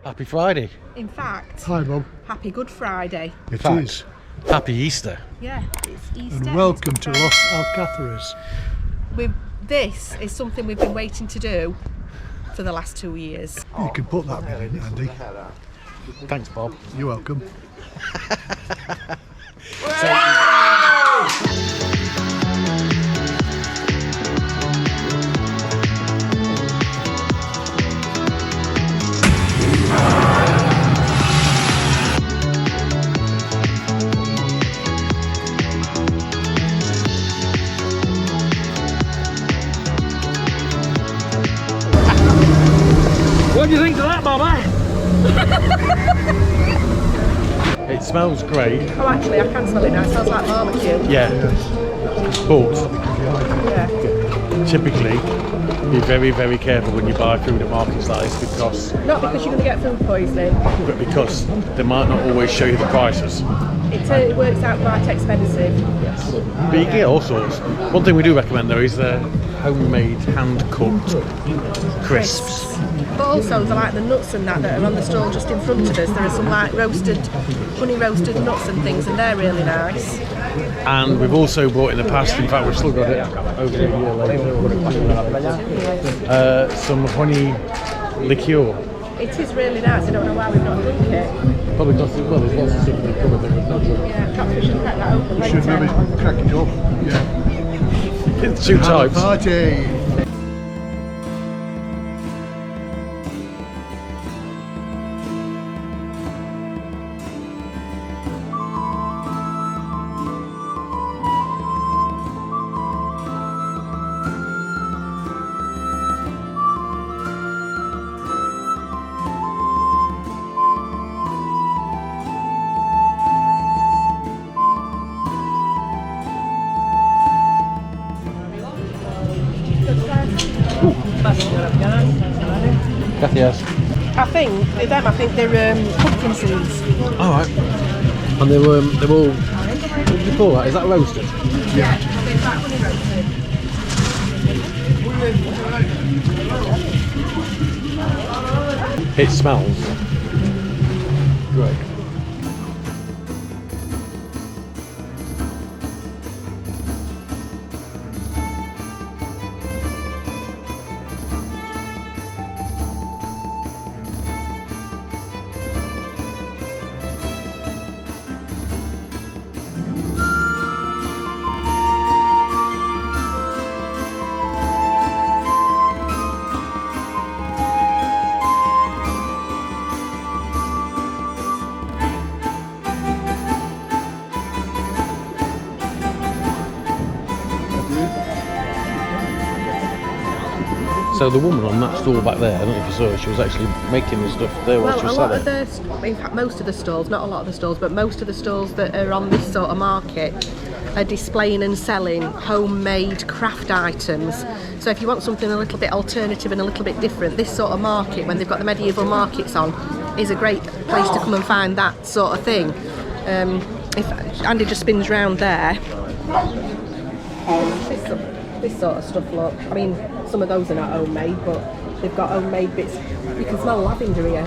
Happy Friday. In fact, Hi, Bob. happy Good Friday. It fact. is. Happy Easter. Yeah, it's Easter. And welcome to Los Alcazares. This is something we've been waiting to do for the last 2 years. You can put that bit in, Andy. Thanks, Bob. You're welcome. What do you think of that, Bobby? It smells great. Oh, actually, I can smell it now. It smells like barbecue. Yeah. But Yeah. typically, be very, very careful when you buy food at markets like this because Not because you're going to get food poisoning. they might not always show you the prices. It works out quite expensive. Yes. But you get all sorts. One thing we do recommend though is the homemade, hand-cut crisps. But also, like the nuts and that are on the stall just in front of us. There are some like honey roasted nuts and things, and they're really nice. And we've also bought in the past, in fact we've still got it over a year later, some honey liqueur. It is really nice. I don't know why we've not drunk it. Probably not, well, there's lots of stuff in the cupboard that we've not drunk. Yeah, perhaps we should crack that open You later. should maybe crack it up. Yeah. It's two Have a types. party. Gracias. I think they're pumpkin seeds. Alright. And they're all, what do you call that? Is that roasted? Yeah, I think that honey roasted. It smells great. So the woman on that stall back there, I don't know if you saw her, she was actually making the stuff there while she was selling. In fact, most of the stalls, not a lot of the stalls, but most of the stalls that are on this sort of market are displaying and selling homemade craft items. So if you want something a little bit alternative and a little bit different, this sort of market, when they've got the medieval markets on, is a great place to come and find that sort of thing. If Andy just spins round there, this sort of stuff, look. I mean, some of those are not homemade, but they've got homemade bits. You can smell lavender here.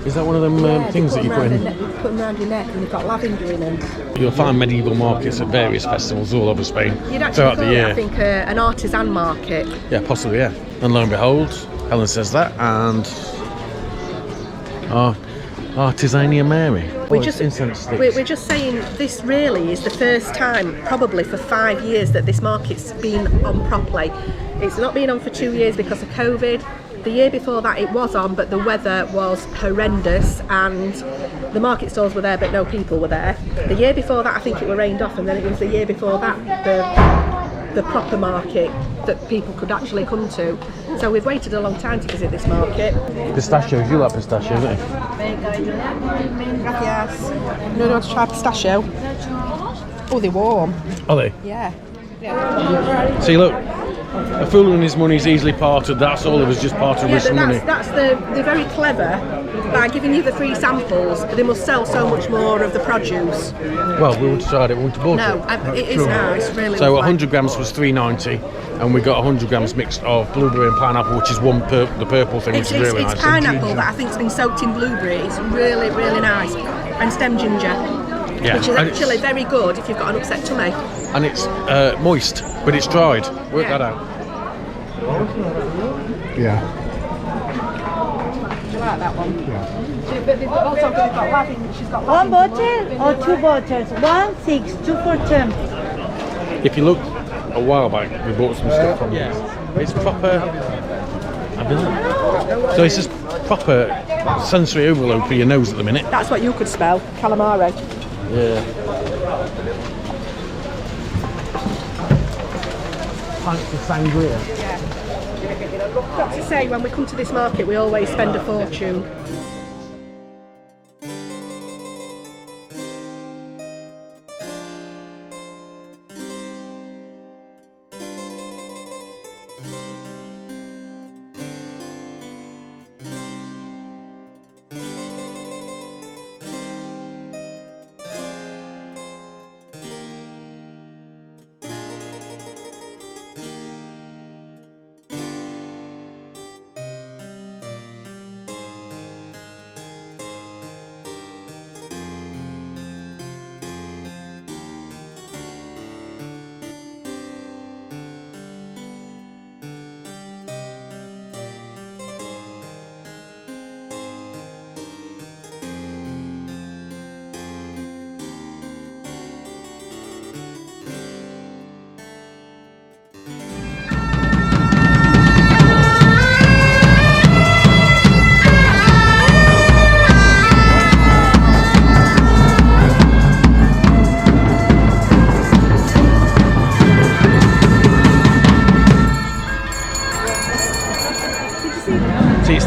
Is that one of them things that you put in? You put them around your neck and they've got lavender in them. You'll find medieval markets at various festivals all over Spain You'd actually throughout call the it, year. I think, an artisan market. Yeah, possibly, yeah. And lo and behold, Helen says that, and Artisania Mary. We're just saying this really is the first time, probably for 5 years, that this market's been on properly. It's not been on for 2 years because of COVID. The year before that it was on, but the weather was horrendous and the market stalls were there but no people were there. The year before that I think it were rained off, and then it was the year before that the proper market that people could actually come to. So we've waited a long time to visit this market. Pistachios, you like pistachios, don't you? Gracias. No, you want to try pistachio? Oh, they're warm. Are they? Yeah. See, look, a fool and his money is easily parted. That's all. It was just parted with some money. They're very clever. By giving you the free samples, they must sell so much more of the produce. Well, we would decide it. We wouldn't have bought No, it is nice, really. So lovely. 100 grams was $3.90, and we got 100 grams mixed of blueberry and pineapple, which is the purple thing, which is really nice. It's pineapple that I think has been soaked in blueberry. It's really, really nice. And stem ginger, which is actually very good if you've got an upset tummy. And it's moist, but it's dried. Work that out. Yeah. Do you like that one? Yeah. She's got One bottle or two bottles? 1, 6, 2 for 10. If you look a while back, we bought some stuff from them. It's proper. So it's just proper sensory overload for your nose at the minute. That's what you could smell, calamari. Yeah. Pints of sangria. Got to say, when we come to this market, we always spend a fortune.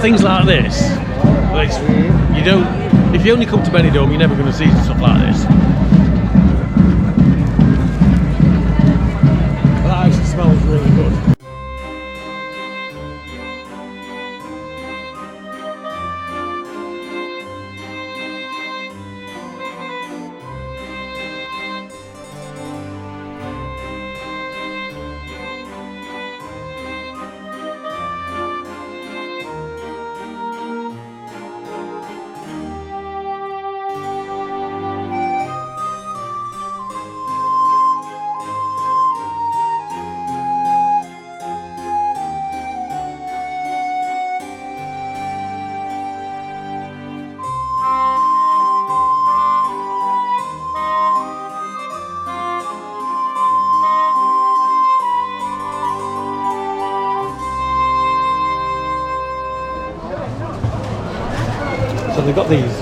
Things like this, you don't. If you only come to Benidorm, you're never going to see stuff like this. That actually smells really good. So they've got these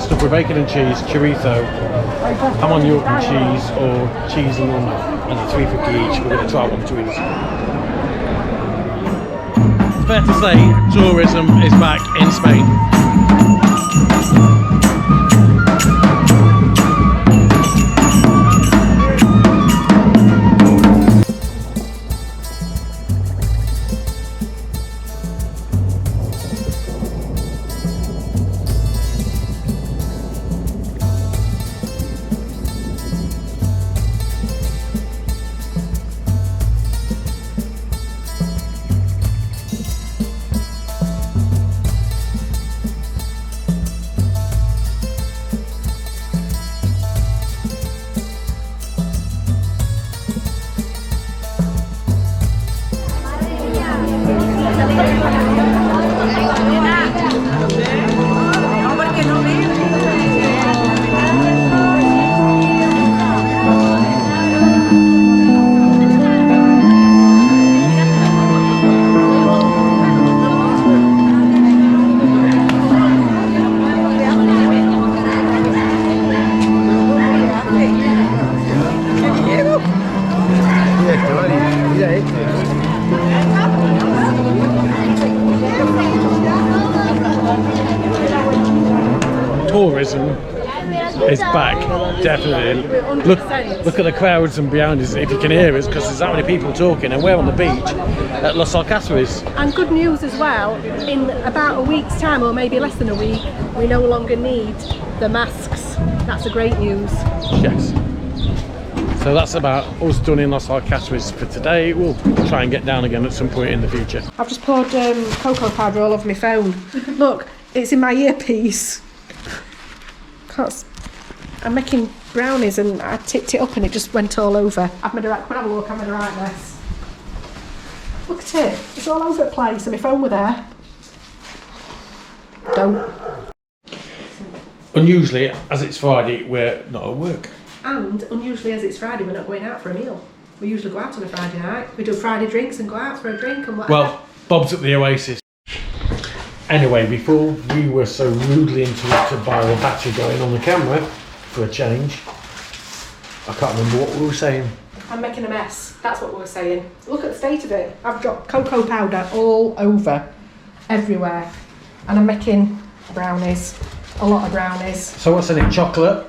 stuff with bacon and cheese, chorizo, ham on York and cheese, or cheese and lemon, and they're $3.50 each. We're going to try one between us. It's fair to say tourism is back in Spain. tourism It's back, definitely. Look at the crowds and behind us, if you can hear us, because there's that many people talking, and we're on the beach at Los Alcazares. And good news as well, in about a week's time, or maybe less than a week, we no longer need the masks. That's a great news. Yes. So that's about us done in Los Alcazares for today. We'll try and get down again at some point in the future. I've just poured cocoa powder all over my phone. Look, it's in my earpiece. I'm making brownies and I tipped it up and it just went all over. I've made a right, come and have a look, I've made a right mess. Look at it, it's all over the place and my phone were there. Don't. Unusually, as it's Friday, we're not at work. And unusually as it's Friday, we're not going out for a meal. We usually go out on a Friday night. We do Friday drinks and go out for a drink and whatever. Well, Bob's at the Oasis. Anyway, before we were so rudely interrupted by the Patio going on the camera for a change, I can't remember what we were saying. I'm making a mess. That's what we were saying. Look at the state of it. I've dropped cocoa powder all over, everywhere. And I'm making brownies. A lot of brownies. So what's in it? Chocolate?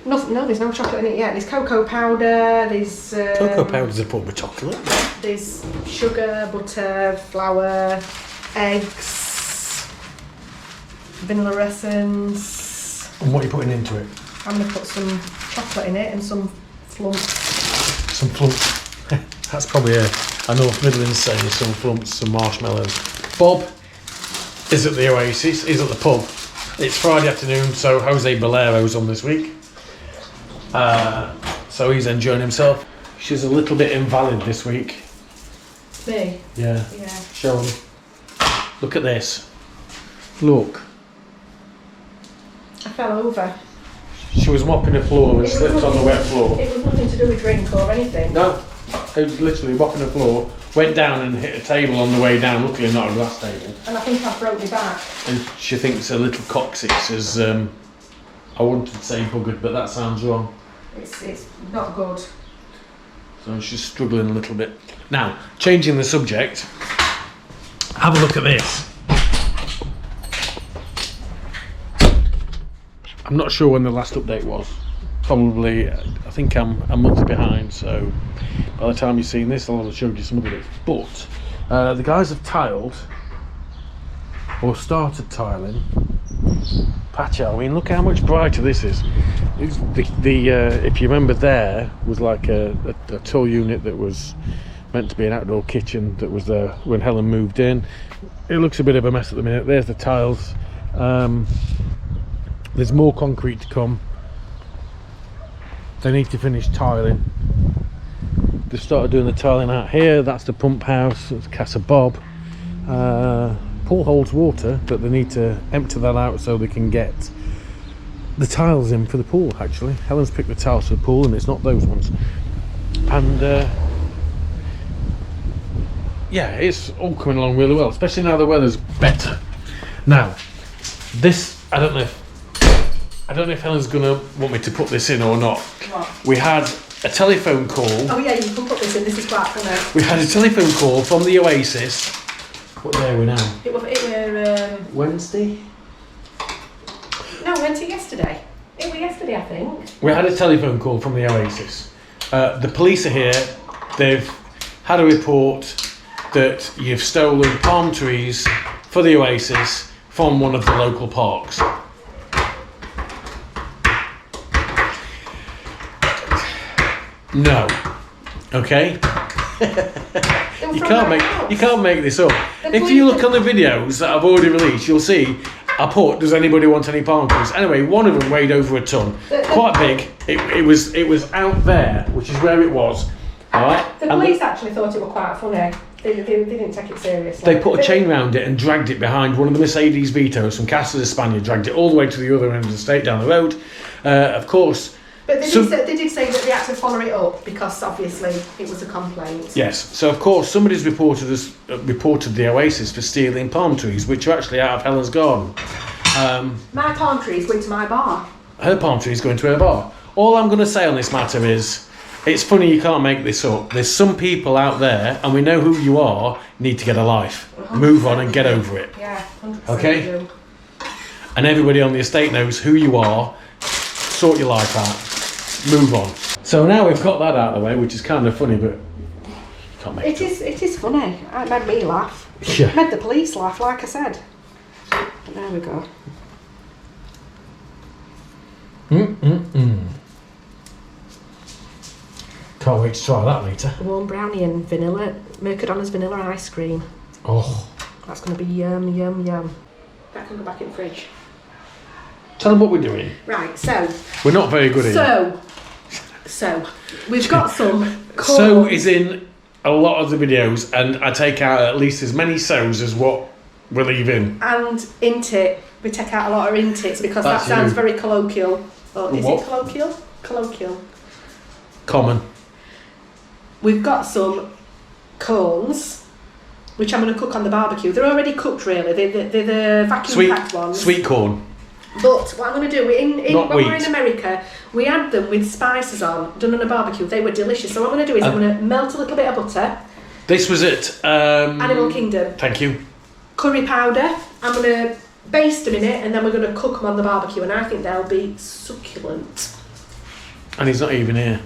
No, there's no chocolate in it yet. There's cocoa powder, there's... Cocoa powder's a form of chocolate. There's sugar, butter, flour, eggs, vanilla essence. And what are you putting into it? I'm going to put some chocolate in it and some flumps. Some flumps. That's probably a North Midlands saying, some flumps, some marshmallows. Bob is at the Oasis, he's at the pub. It's Friday afternoon, so Jose Bolero's on this week. So he's enjoying himself. She's a little bit invalid this week. Me? Yeah. Yeah. Show him. Look at this. Look. I fell over. She was mopping the floor and slipped on the wet floor. It was nothing to do with drink or anything. No. It was literally mopping the floor, went down and hit a table on the way down, luckily not a glass table. And I think I broke my back. And she thinks a little coccyx is, I wanted to say buggered, but that sounds wrong. It's not good. So she's struggling a little bit. Now, changing the subject, have a look at this. I'm not sure when the last update was. Probably, I think I'm a month behind, so by the time you've seen this, I'll have showed you some of it. But the guys have tiled, or started tiling, Patio. I mean, look how much brighter this is. If you remember, there was like a tall unit that was meant to be an outdoor kitchen that was there when Helen moved in. It looks a bit of a mess at the minute. There's the tiles. There's more concrete to come. They need to finish tiling. They started doing the tiling out here. That's the pump house. That's Casa Bob. Pool holds water, but they need to empty that out so they can get the tiles in for the pool. Actually, Helen's picked the tiles for the pool, and it's not those ones. And yeah, it's all coming along really well, especially now the weather's better. Now, this I don't know if Helen's gonna want me to put this in or not. What? We had a telephone call. Oh yeah, you can put this in. This is quite funny. We had a telephone call from the Oasis. What day are we now? It were Wednesday? No, we went to yesterday. It was yesterday, I think. We had a telephone call from the Oasis. The police are here. They've had a report that you've stolen palm trees for the Oasis from one of the local parks. No. Okay? You can't make this up. If you look on the videos that I've already released, you'll see I put, does anybody want any palm trees? Anyway, one of them weighed over a ton. Quite big. It was out there, which is where it was. Alright? The police actually thought it was quite funny. They didn't take it seriously. They put a chain round it and dragged it behind one of the Mercedes Vitos from Casa de Spania, dragged it all the way to the other end of the state down the road. Of course. But they did say that they had to follow it up because obviously it was a complaint. Yes, so of course somebody's reported the Oasis for stealing palm trees, which are actually out of Helen's garden. My palm tree is going to my bar. Her palm tree is going to her bar. All I'm going to say on this matter is, it's funny you can't make this up. There's some people out there, and we know who you are, need to get a life. Move on and get over it. Yeah, 100%. Okay? And everybody on the estate knows who you are. sort your life out. Move on. So now we've got that out of the way, which is kind of funny, but you can't make It is funny. It made me laugh. Yeah. It made the police laugh, like I said. But there we go. Can't wait to try that later. Warm brownie and vanilla, Mercadona's vanilla ice cream. Oh. That's going to be yum, yum, yum. That can go back in the fridge. Tell them what we're doing. Right, so. We're not very good at it. So, we've got some corn. So is in a lot of the videos, and I take out at least as many so's as what we leave in. And intit. We take out a lot of intits because That's that sounds you. very colloquial. Or is What? it colloquial? Colloquial. Common. We've got some corns, which I'm going to cook on the barbecue. They're already cooked, really. They're the vacuum packed ones. Sweet corn. But what I'm going to do, when wheat. we're in America, we had them with spices on, done on a barbecue. They were delicious. So what I'm going to do is I'm going to melt a little bit of butter. This was it. Animal Kingdom. Thank you. Curry powder. I'm going to baste them in it, and then we're going to cook them on the barbecue. And I think they'll be succulent. And he's not even here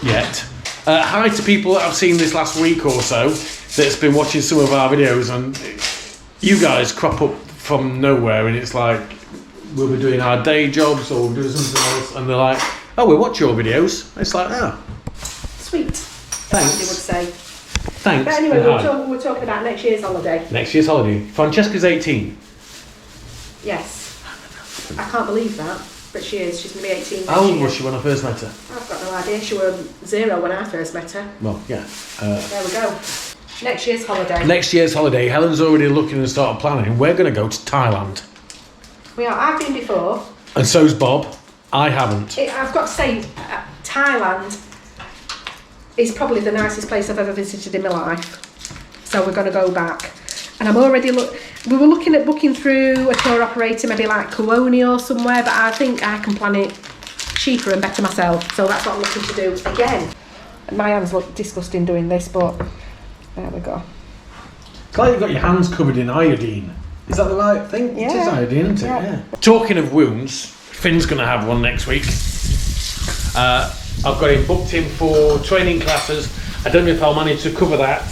yet. Hi to people that I've seen this last week or so that's been watching some of our videos, and you guys crop up from nowhere, and it's like we'll be doing our day jobs or we'll do something else, and they're like, oh, we watch your videos. It's like, oh, Sweet. thanks. They would say. Thanks. But anyway, and hi. we're talking about next year's holiday. Next year's holiday. Francesca's 18. Yes. I can't believe that. But she is. She's going to be 18 next How old year. was she when I first met her? I've got no idea. She was 0 when I first met her. Well, yeah. There we go. Next year's holiday. Next year's holiday, Helen's already looking and started planning. We're going to go to Thailand. We are. I've been before. And so's Bob. I haven't. I've got to say, Thailand is probably the nicest place I've ever visited in my life. So we're going to go back. And I'm already we were looking at booking through a tour operator, maybe like Kuoni or somewhere, but I think I can plan it cheaper and better myself. So that's what I'm looking to do again. My hands look disgusting doing this, but there we go. It's like you've got your hands covered in iodine. Is that the right thing? Yeah. It is iodine, isn't it? Yeah. Talking of wounds, Finn's going to have one next week. I've got him booked in for training classes. I don't know if I'll manage to cover that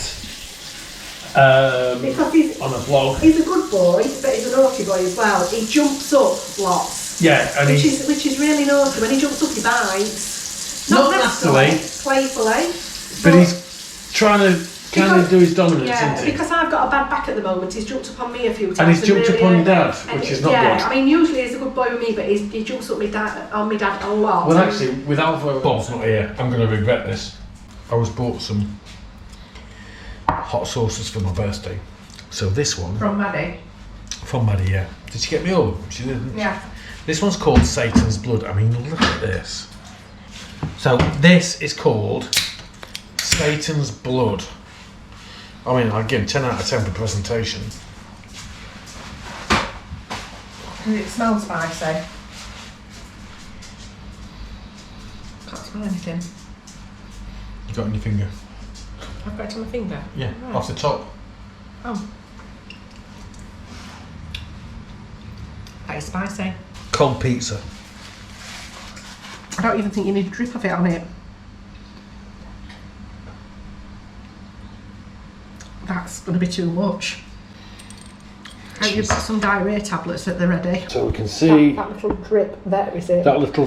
Because he's on a vlog. a good boy, but he's a naughty boy as well. He jumps up lots. Yeah, and which is really naughty. When he jumps up, he bites. Not nastily, nastily. playfully. but he's trying to kind of do his dominance, Yeah, isn't he? because I've got a bad back at the moment. He's jumped up on me a few times. And he's jumped really up on your dad, and which is not yeah, good. I mean, usually he's a good boy with me, but he jumps up on my dad a lot. Well, actually, without Bob's not here, I'm going to regret this. I was bought some hot sauces for my birthday. So this one From Maddie. from Maddie, yeah. Did she get me all of them? She didn't. Yeah. This one's called Satan's Blood. I mean, look at this. So this is called Satan's Blood. I mean, I'd give 10 out of 10 for presentation. Does it smell spicy? Can't smell anything. You got on your finger? I've got it on my finger. Yeah, Right. off the top. Oh. That is spicy. Cold pizza. I don't even think you need a drip of it on it. That's going to be too much. Have you got some diarrhea tablets at the ready? So we can see That little drip there, is it? that little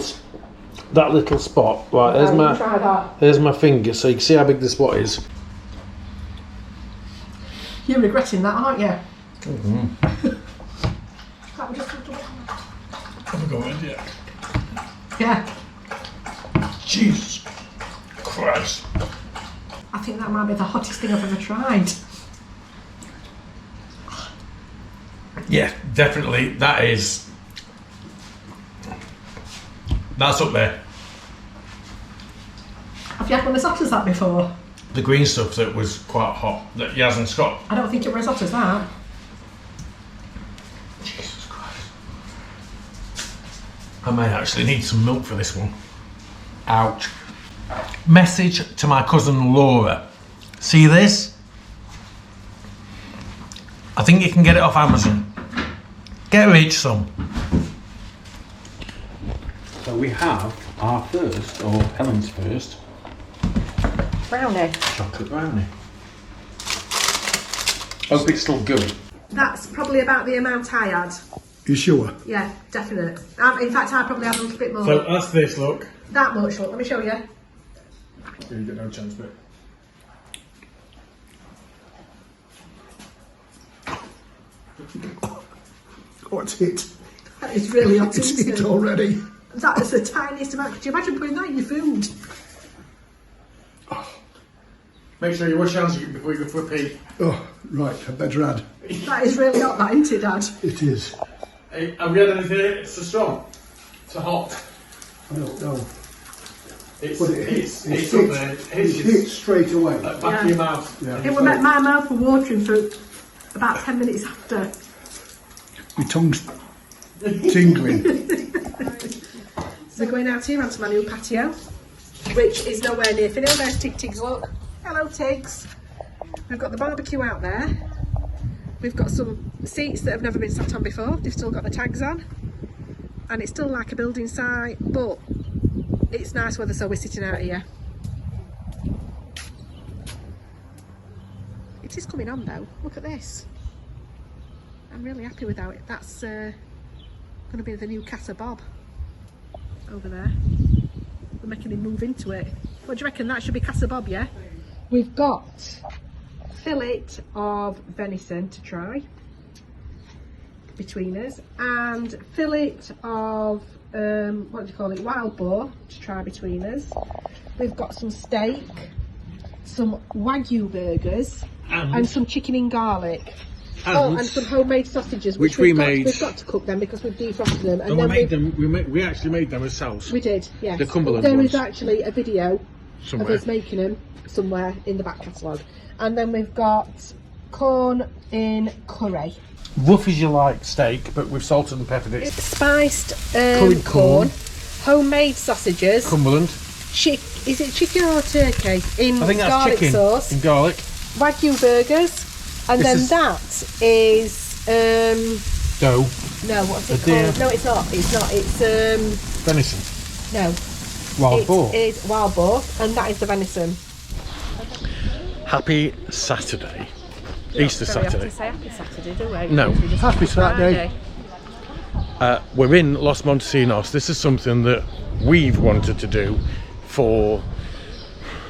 spot. Right, Try that. there's my finger, so you can see how big the spot is. You're regretting that, aren't you? Mm-hmm. That just Have we got it yet? yeah. Jesus Christ. I think that might be the hottest thing I've ever tried. Yeah, definitely. That's up there. Have you had one as hot as that before? The green stuff that was quite hot, that Yaz and Scott. I don't think it was as hot as that. Jesus Christ. I may actually need some milk for this one. Ouch. Message to my cousin Laura. See this? I think you can get it off Amazon. Get her each some. So we have our first, or Helen's first, Brownie. chocolate brownie. Hope it's still going. That's probably about the amount I had. You sure? Yeah, definite. In fact, I probably had a little bit more. So that's this, look. That much, look. Let me show you. You get no chance, but. What's it? That is really hot, It's isn't it it? already. That is the tiniest amount. Could you imagine putting that in your food? Make sure you wash your hands before you go for a pee. Oh, right, I better add. That is really hot, that, isn't it, Dad? It is. Hey, have we had anything so strong? So hot? I don't know. It's But up there. it hits straight away. At the back of your mouth. Yeah. It will make my mouth for watering for about 10 minutes after. My tongue's tingling. So we're going out here onto my new patio, which is nowhere near finished. There's Tig's, look. Hello, Tigs. We've got the barbecue out there. We've got some seats that have never been sat on before. They've still got the tags on. And it's still like a building site, but it's nice weather, so we're sitting out here. It is coming on though. Look at this. I'm really happy with how it. That's going to be the new Casa Bob over there. We're making him move into it. What do you reckon? That should be Casa Bob, yeah? We've got fillet of venison to try between us, and fillet of what do you call it, wild boar to try between us. We've got some steak, some wagyu burgers, and some chicken in garlic. And some homemade sausages, which we we've made. We've got to cook them because we've defrosted them. And we made them. We actually made them ourselves. We did, yes. The Cumberland There ones. is actually a video Somewhere. of us making them somewhere in the back catalogue. And then we've got corn in curry. Rough as you like steak, but we've salted and peppered it. Spiced Curried corn. homemade sausages. Cumberland. Is it chicken or turkey? In I think that's garlic chicken. sauce. In garlic. Wagyu burgers. And This then is- that is Dough. no, what's it Denia. called? No, it's not. It's not. It's Venison. no. Wild boar. It's wild boar, and that is the venison. Happy Saturday. Easter Very often Saturday. say happy Saturday, do we? No. Usually just Happy Saturday. Friday. We're in Los Montesinos. This is something that we've wanted to do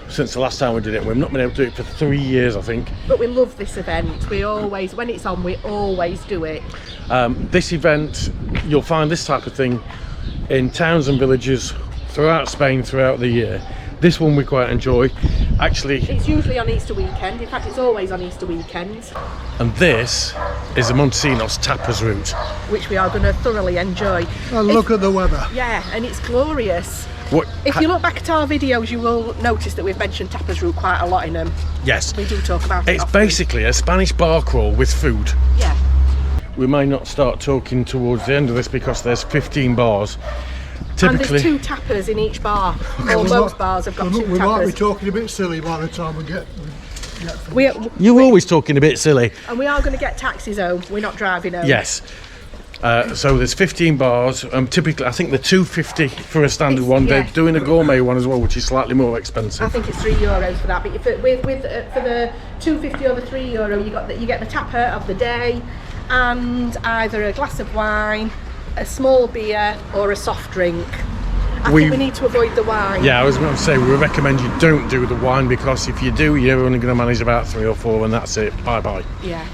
since the last time we did it. We've not been able to do it for 3 years, I think. But we love this event. We always, when it's on, we always do it. This event, you'll find this type of thing in towns and villages throughout Spain throughout the year. This one we quite enjoy. Actually, It's usually on Easter weekend. In fact, it's always on Easter weekend, and this is the Montesinos Tapas Route. which we are going to thoroughly enjoy. And look at the weather. Yeah, and it's glorious. What? If you look back at our videos, you will notice that we've mentioned Tapas Route quite a lot in them. Yes. We do talk about it It's often. basically a Spanish bar crawl with food. Yeah. We may not start talking towards the end of this because there's 15 bars. And Typically, there's 2 tappers in each bar. Okay, Or we most might- bars have got we 2 might be tappers. talking a bit silly by the time we get you're always talking a bit silly. And we are going to get taxis home. We're not driving home. Yes. So there's 15 bars. Typically, I think they're $2.50 for a standard one. yeah. They're doing a gourmet one as well, which is slightly more I expensive. think it's €3 for that. But for the €2.50 or the €3, you get the tapper of the day, and either a glass of wine, a small beer, or a soft drink. I think we need to avoid the wine. Yeah, I was going to say, we recommend you don't do the wine, because if you do, you're only going to manage about 3 or 4, and that's it. Bye bye. Yeah.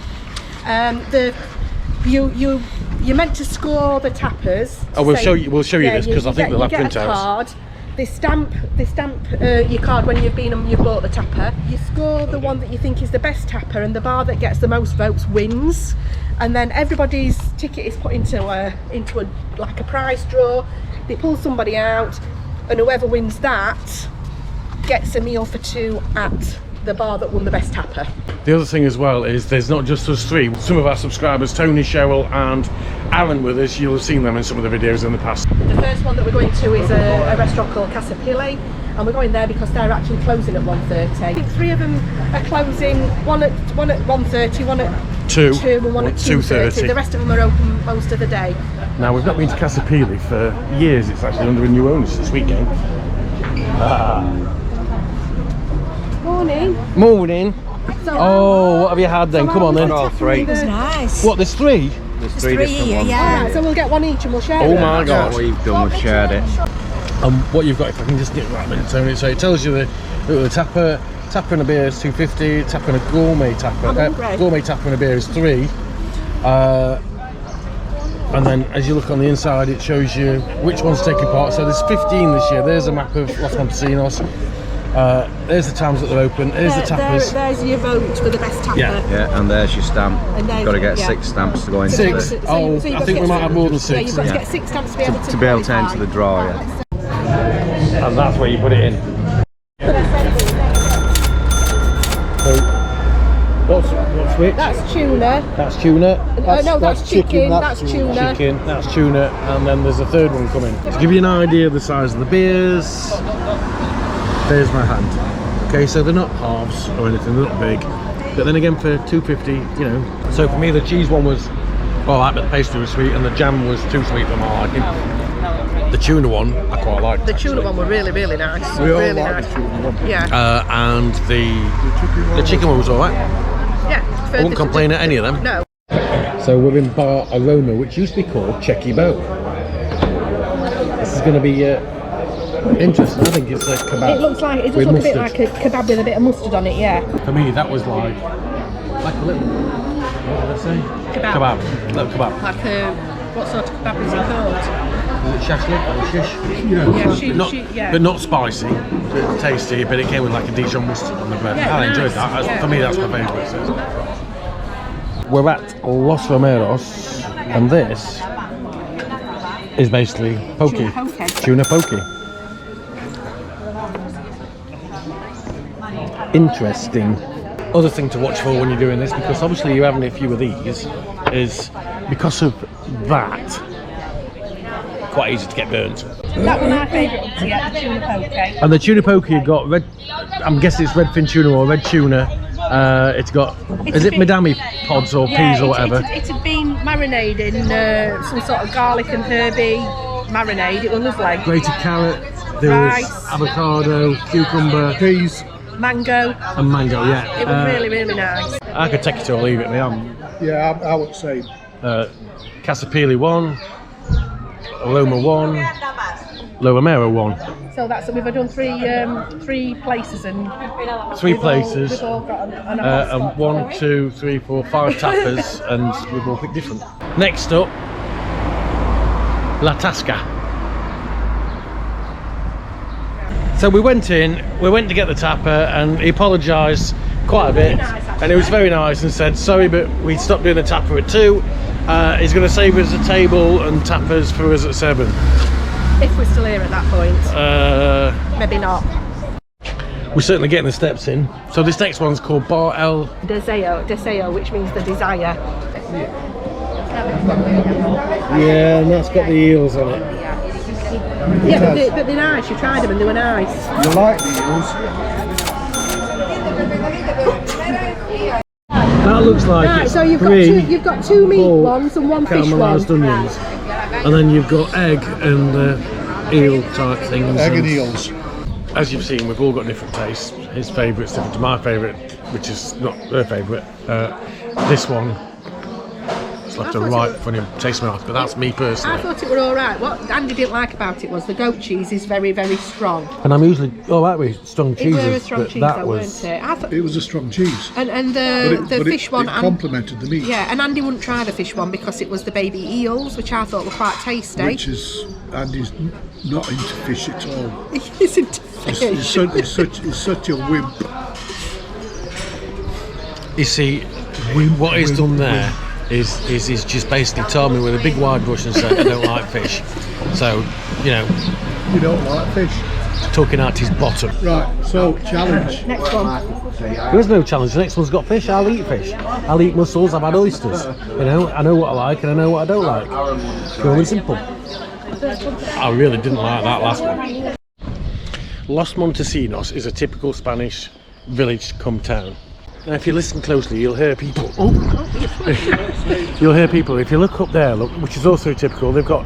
You're meant to score the tappers. Oh, we'll show you this, because I think they'll have you get a printouts. card. They stamp your card when you've bought the tapper. You score the one that you think is the best tapper, and the bar that gets the most votes wins. And then everybody's ticket is put into a like a prize draw. They pull somebody out, and whoever wins that gets a meal for 2 at the bar that won the best tapper. The other thing as well is there's not just us 3. Some of our subscribers, Tony, Cheryl and Aaron with us, you'll have seen them in some of the videos in the past. The first one that we're going to is a restaurant called Casa Pile, and we're going there because they're actually closing at 1:30. I think 3 of them are closing, one at 1:30, one at 2 and one at 2:30. The rest of them are open most of the day. Now, we've not been to Casa Pili for years. It's actually under a new owner this weekend. Morning. Morning. Oh, what have you had then? Come on then. All three. It's nice. What, there's 3? There's three different ones. Alright, so we'll get one each and we'll share Oh it. my That's gosh. what we've done, we've shared it. What you've got, if I can just get right a minute, Tony. So it tells you the tapper and a beer is 250, tapper and a gourmet tapper. Gourmet tapper and a beer is 3. And then as you look on the inside, it shows you which one's taking part. So there's 15 this year. There's a map of Los Montesinos. There's the times that they're open. There's the tappers. There's your vote for the best tapper. Yeah, and there's your stamp. You've got to get 6 stamps to go into 6. the, Oh, I think we might have more than 6. Yeah, you've got to get 6 stamps to be able to enter the draw, yeah. And that's where you put it in. So, what's which? That's tuna. That's tuna. No, that's chicken. That's tuna. Chicken, that's tuna, and then there's a third one coming. To give you an idea of the size of the beers, there's my hand. Okay, so they're not halves or anything, they're not big. But then again, for 250, you know. So for me, the cheese one was alright, but the pastry was sweet, and the jam was too sweet for my liking. The tuna one, I quite liked. The tuna one were really, really nice. Really nice. Yeah. And the chicken one was alright. Yeah. I won't complain at any of them. No. So we're in Bar Aroma, which used to be called Checky Boat. This is going to be interesting. I think it's a kebab. It looks like, it does with look a bit mustard. like a kebab with a bit of mustard on it, yeah. For me, that was like a little, what did I say? Kebab. Little kebab. Like a, what sort of kebab is it called? Is it shashlik or shish? Yeah, But not spicy, but tasty, but it came with like a Dijon mustard on the bread. Yeah, I enjoyed nice. that. Yeah. For me, that's my favourite. So. We're at Los Romeros, and this is basically poke. Tuna poke. Tuna poke. Interesting. Other thing to watch for when you're doing this, because obviously you're having a few of these, is because of that, quite easy to get burnt. That was my favourite to get, the tuna poke. And the tuna poke, you've got red, I'm guessing it's redfin tuna or red tuna. It's got, is it madami pods or peas or whatever? It had been marinated in some sort of garlic and herby marinade. It was lovely. Grated carrot, there was Rice. avocado, cucumber, peas, Mango. and mango, yeah. It was really, really nice. I could take it or leave it. Yeah, I would say. Casa Pili 1, Loma 1, Lomero 1. So that's, we've done three places and 3 we've places. all got an And 1, 2, 3, 4, 5 tappers, and we've all picked different. Next up, La Tasca. So we went to get the tapper, and he apologised quite a bit, and it was very nice, and said sorry, but we stopped doing the tapper at 2. He's going to save us a table and tappers for us at 7. If we're still here at that point. Maybe not. We're certainly getting the steps in. So this next one's called Bar El Deseo, which means the desire. Yeah, and that's got the eels on it. Yeah, but they're nice. You tried them and they were nice. You like the eels? That looks like Right, it's so you've got 2 meat ones and 1 fish one. caramelised onions, and then you've got egg and eel type things. Egg and eels. As you've seen, we've all got different tastes. His favourite's different to my favourite, which is not her favourite. This one, it's left a right funny taste in my mouth, but that's me I personally. thought it were all right. What Andy didn't like about it was the goat cheese is very, very strong. And I'm usually alright with strong It cheeses, were a strong but cheese, that though, was. weren't it? I thought, It was a strong cheese. and the fish one. It complemented the meat. Yeah, and Andy wouldn't try the fish one because it was the baby eels, which I thought were quite tasty. Which is, Andy's not into fish at all. He isn't fish. He's such a wimp. You see, what he's done there is he's just basically told me with a big wide brush and said I don't like fish. So, you know, You don't like fish. talking out his bottom. Right, so challenge. Next one. There is no challenge. The next one's got fish. I'll eat fish. I'll eat mussels. I've had oysters. You know, I know what I like and I know what I don't like. Pure and simple. I really didn't like that last one. Los Montesinos is a typical Spanish village come town. Now, if you listen closely, you'll hear people. Oh. You'll hear people. If you look up there, look, which is also typical, they've got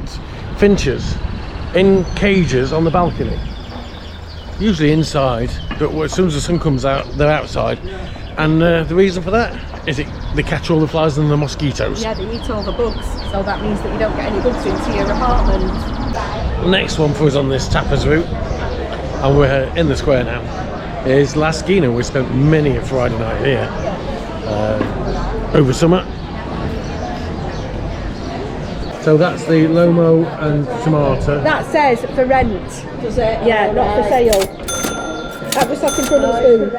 finches in cages on the balcony. Usually inside, but as soon as the sun comes out, they're outside. And the reason for that is they catch all the flies and the mosquitoes. Yeah, they eat all the bugs, so that means that you don't get any bugs into your apartment. Next one for us on this tapas route, and we're in the square now, is La Esquina. We spent many a Friday night here over summer. So that's the Lomo and Tomato. That says for rent, does it? Yeah, not for sale. That was stuck in front of the spoon.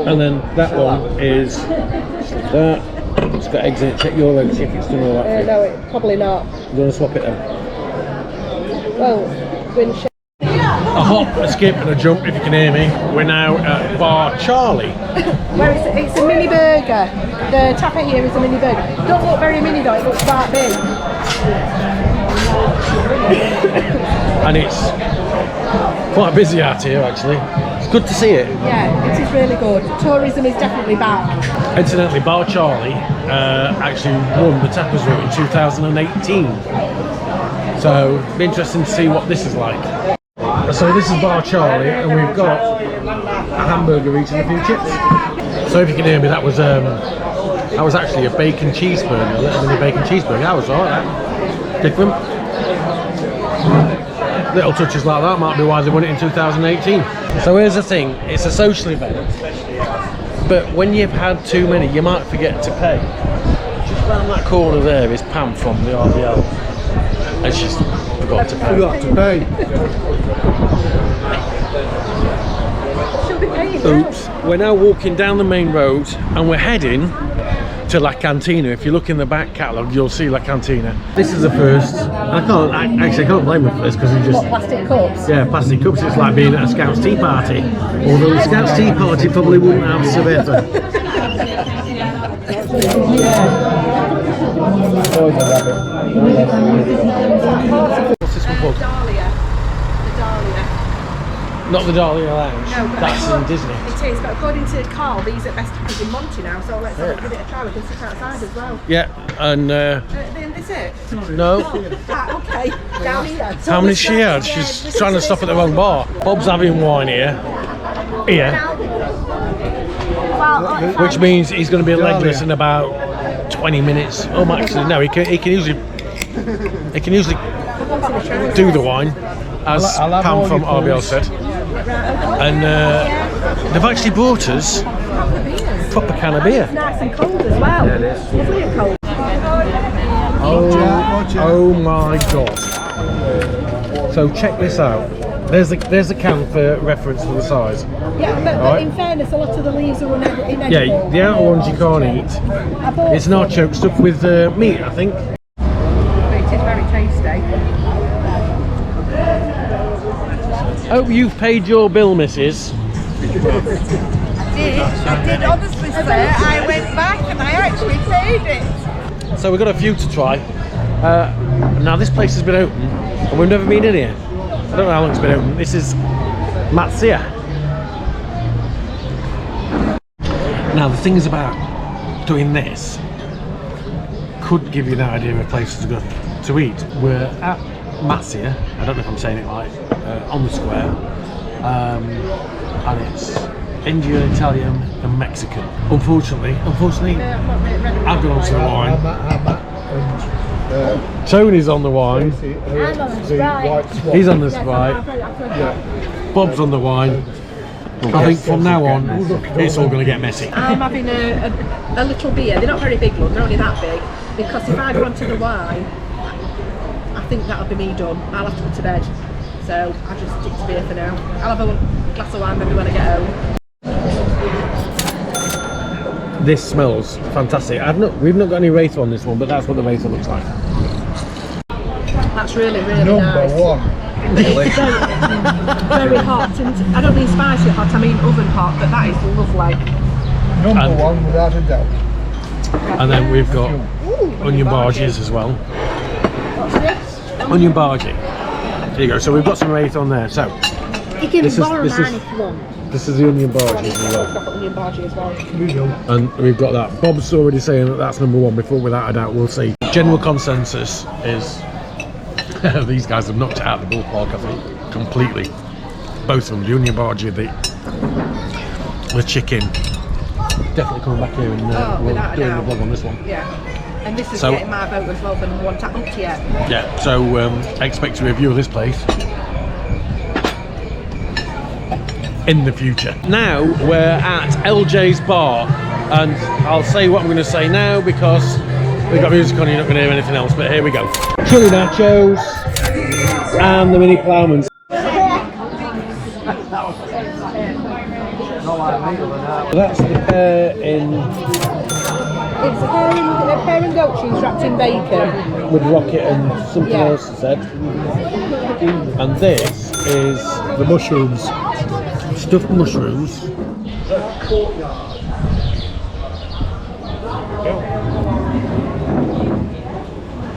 And then that one is that. It's got eggs in it. Check your eggs, see if it's done all that. No, probably not. You want to swap it then? Well, a hop, a skip and a jump, if you can hear me. We're now at Bar Charlie. Where it's a mini burger. The tapa here is a mini burger. Don't look very mini though, it looks quite big. And it's quite busy out here actually. It's good to see it. Yeah, it is really good. Tourism is definitely back. Incidentally, Bar Charlie actually won the Tapas Route in 2018. So it'll be interesting to see what this is like. So this is Bar Charlie, and we've got a hamburger each and a few chips. So if you can hear me, that was actually a bacon cheeseburger, a little mini bacon cheeseburger. That was alright. Different. Little touches like that might be why they won it in 2018. So here's the thing: it's a social event, but when you've had too many, you might forget to pay. Just round that corner there is Pam from the RBL, and she's forgot to pay. Forgot to pay. She'll be paying. Oops. We're now walking down the main road and we're heading to La Cantina. If you look in the back catalogue, you'll see La Cantina. This is the first. I can't blame them for this because it's just Plastic cups. yeah, plastic cups. It's like being at a Scouts tea party. Although the Scouts tea party probably wouldn't have cerveza. What's this one called? Dahlia. The Dahlia. Not the Dahlia Lounge. No, but That's in Disney. It is, but according to Carl, these are best tapas in Monty now, so let's give it a try. We can sit outside as well. Yeah, and Then this it? no. Okay, down here. How many she had? She's trying to stop at the wrong bar. Bob's having wine here. Which means he's going to be legless in about 20 minutes. Oh, actually, no, he can usually do the wine, as Pam from RBL said. And they've actually brought us a proper can of beer. It's nice and cold as well. Yeah, it is. Lovely and cold. Oh my god. So check this out. There's the can for reference for the size. Yeah, but in fairness, a lot of the leaves are inedible. Yeah, the outer ones you can't eat. It's an artichoke stuffed with meat, I think. But it is very tasty. Hope you've paid your bill, missus. I did honestly say I went back and I actually paid it. So we've got a few to try. Now this place has been open and we've never been in here. I don't know how long it's been open. This is Matsia. Now the things about doing this could give you an idea of places to go to eat. We're at Matsia, I don't know if I'm saying it right, on the square, and it's Indian, Italian and Mexican. Unfortunately, I've gone on to the wine. Tony's on the wine. I'm on the Sprite. He's on the Sprite. Bob's on the wine. I think from now on, it's all going to get messy. I'm having a little beer. They're not very big, look. They're only that big. Because if I go on to the wine, I think that'll be me done. I'll have to go to bed. So I'll just stick to beer for now. I'll have a glass of wine maybe when I get home. This smells fantastic. We've not got any Wraith on this one, but that's what the Wraith looks like. That's really, really Number nice. one. Very hot. And I don't mean spicy hot, I mean oven hot, but that is lovely. Number one, without a doubt. And then we've got onion barges as well. What's this? Onion bargee. There you go. So we've got some Wraith on there. So You can this borrow is mine if you want. This is the onion bhaji as well. Got onion bhaji as well. And we've got that. Bob's already saying that that's number one. Before, without a doubt, we'll see. General consensus is these guys have knocked it out of the ballpark, I think, completely. Both of them, the onion bhaji, the chicken. Definitely coming back here and we're doing the vlog on this one. Yeah. And this is getting my vote as well for number one tap up to yet. Yeah, so expect a review of this place in the future. Now we're at LJ's bar, and I'll say what I'm going to say now because we've got music on, you're not going to hear anything else, but here we go. Chili nachos and the mini ploughmans. That's the pear in... It's pear and goat cheese wrapped in bacon. with rocket and something else, I said. And this is the mushrooms. Stuffed mushrooms.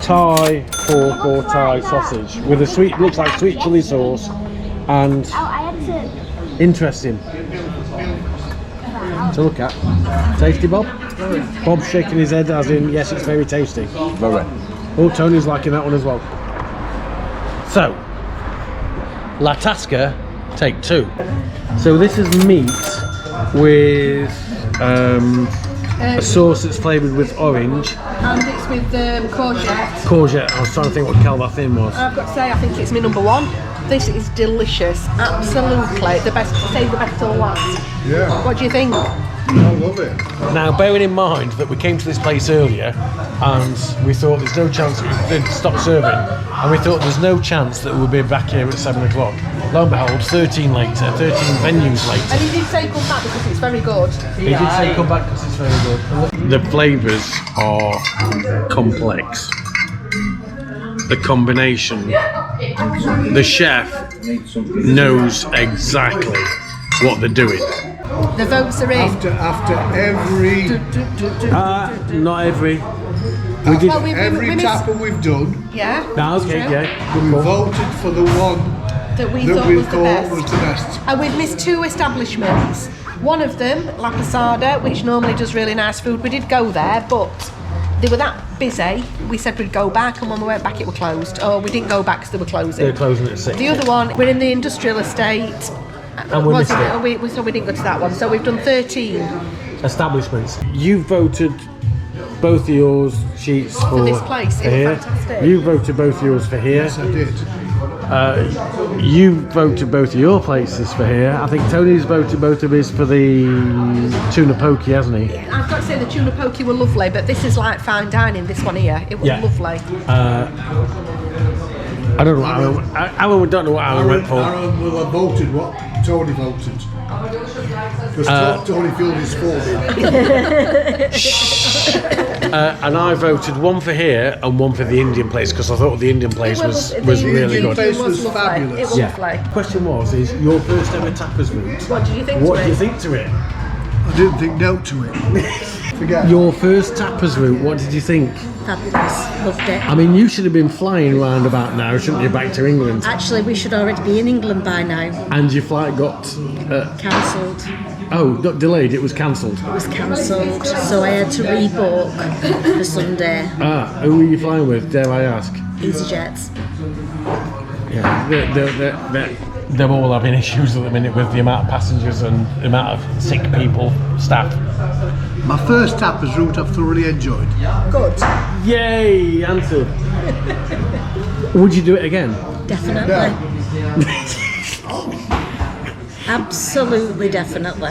Thai pork or Thai sausage with a sweet, looks like sweet chili sauce, and interesting to look at. Tasty, Bob? Bob's shaking his head as in, yes, it's very tasty. Very. Oh, Tony's liking that one as well. So, La Tasca, take 2. So this is meat with a sauce that's flavoured with orange. And it's with courgette. Courgette, I was trying to think what calvathin was. I've got to say, I think it's my number one. This is delicious, absolutely the best. Save the best till last. Yeah. What do you think? I love it. Now, bearing in mind that we came to this place earlier and we thought there's no chance that they'd stop serving, and we thought there's no chance that we'll be back here at 7 o'clock. Lo and behold, 13 later, 13 venues later. And he did say come back because it's very good. He did say come back because it's very good. The flavours are complex. The combination. The chef knows exactly what they're doing. The votes are in. After every Not every. every tapper we've done, Yeah. No, okay, true. yeah. we voted for the one That we that thought we was the thought best. was the best. And we've missed 2 establishments. One of them, La Posada, which normally does really nice food. We did go there, but they were that busy. We said we'd go back, and when we went back, it was closed. Oh, we didn't go back because they were closing. They're closing at 6. The other one, we're in the industrial estate. And we missed it. So we didn't go to that one. So we've done 13. Establishments. You voted both of yours sheets for this place. It was here. fantastic. You voted both of yours for here. Yes, I did. You voted both of your places for here. I think Tony's voted both of his for the tuna poke, hasn't he? I've got to say the tuna poke were lovely, but this is like fine dining, this one here. It was lovely. I don't know what Alan don't know what Alan went for. Aaron will have voted what Tony voted. Because Tony filled his form. And I voted one for here and one for the Indian place because I thought the Indian place was really Indian good. place was lovely. fabulous. It was lovely. Question was, is your first ever tapas route? What did you think What to do you it? think to it? I didn't think no to it. Forget. Your first tapas route, what did you think? Fabulous. Loved it. I mean, you should have been flying round about now, shouldn't you, back to England? Actually, we should already be in England by now. And your flight got... Cancelled. not delayed, it was cancelled. It was cancelled, so I had to rebook for Sunday. Who were you flying with, dare I ask? EasyJet. Yeah, they're all having issues at the minute with the amount of passengers and the amount of sick people, staff. My first tapas route I've thoroughly enjoyed. Good. Yay, answered. Would you do it again? Definitely. Absolutely, definitely.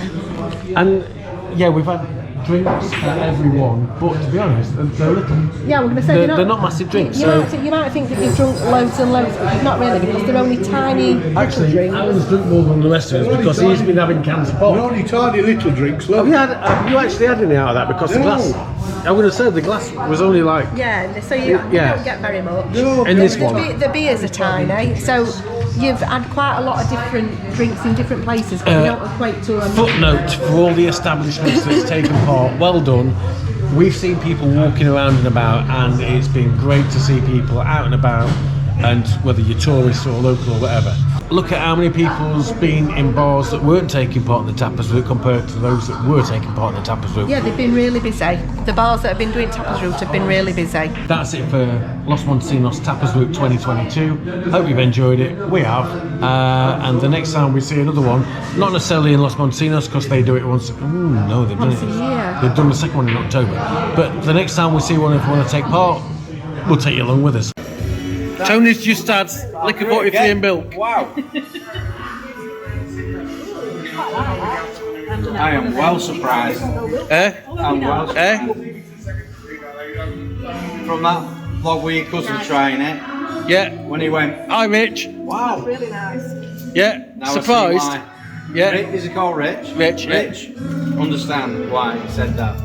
And yeah, we've had drinks for everyone, but to be honest, they're little. Yeah, we're going to say They're not massive drinks. You might think that you've drunk loads and loads, but not really, because they're only tiny little Actually, drinks. Alan's drunk more than the rest of us because he's been having cans of pop. They're only tiny little drinks, Have look. you actually had any out of that? Because the No. glass, I'm going to say the glass was only like Yeah, so you don't get very much. No, in this The one. the beers are tiny, so you've had quite a lot of different drinks in different places, but you don't equate to them. Footnote for all the establishments that's taken part, well done. We've seen people walking around and about, and it's been great to see people out and about, and whether you're tourists or local or whatever. look at how many people's been in bars that weren't taking part in the tapas route compared to those that were taking part in the tapas route. Yeah, they've been really busy. The bars that have been doing tapas route have been really busy. That's it for Los Montesinos Tapas Route 2022. Hope you've enjoyed it. We have. And the next time we see another one, not necessarily in Los Montesinos because they do it once. No, they've done Once a year. They've done the second one in October. But the next time we see one, if you want to take part, we'll take you along with us. Tony's just had liquor 43 and milk. Wow. I am well surprised. I'm well surprised. From that vlog with your cousin trying it. Yeah. When he went, Hi, Rich. wow. Really nice. Yeah. Now I see Surprised. why. Yeah. Is it called Rich? Rich, yeah. Rich. Understand why he said that.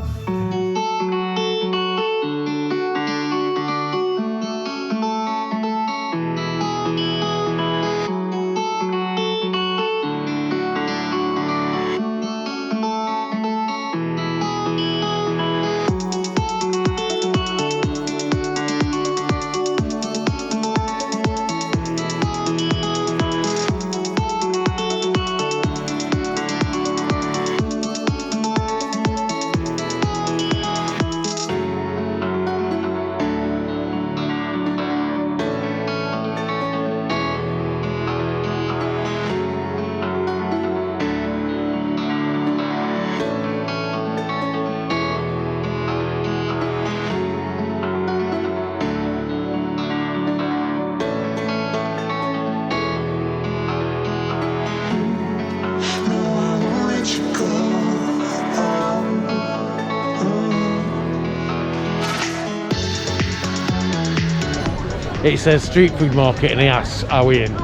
It says street food market and he asks, are we in?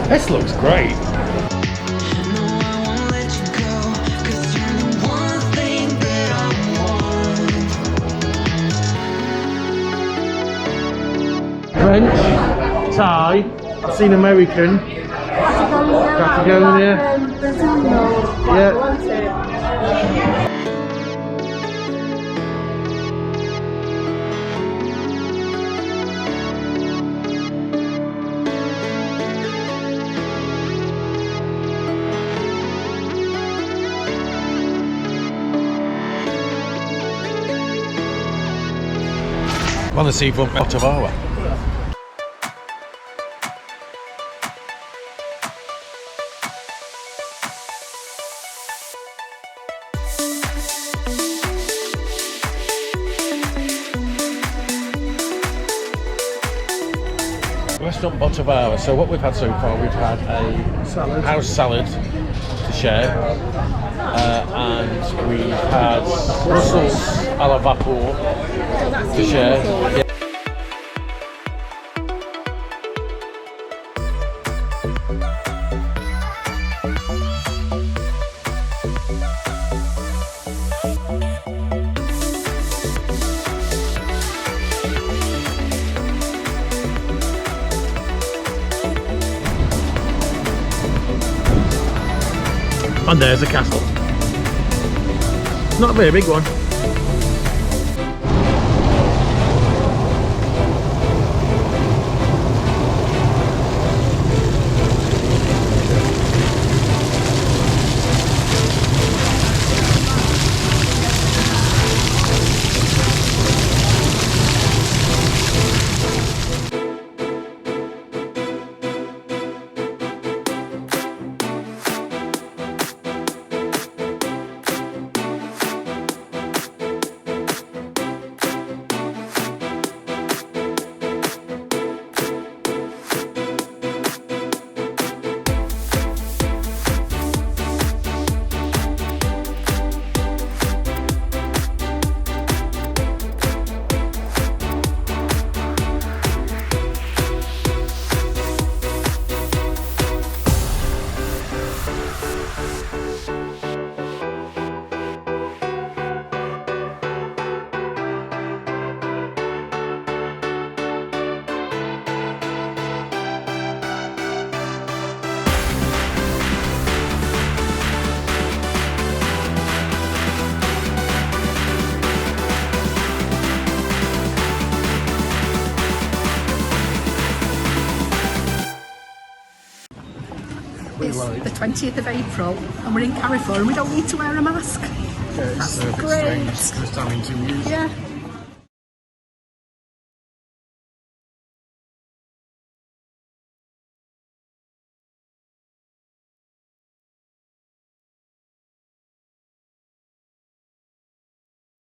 This looks great. French, Thai, I've seen American, Patagonia, yeah. On the seafront, Patio. Restaurant Botavara. So what we've had so far, we've had a house salad to share, and we've had Brussels à la vapeur to share. Yeah. And there's a castle. Not a very big one. the 20th of April and we're in Carrefour and we don't need to wear a mask. Yeah, it's great. First time in 2 years. Yeah.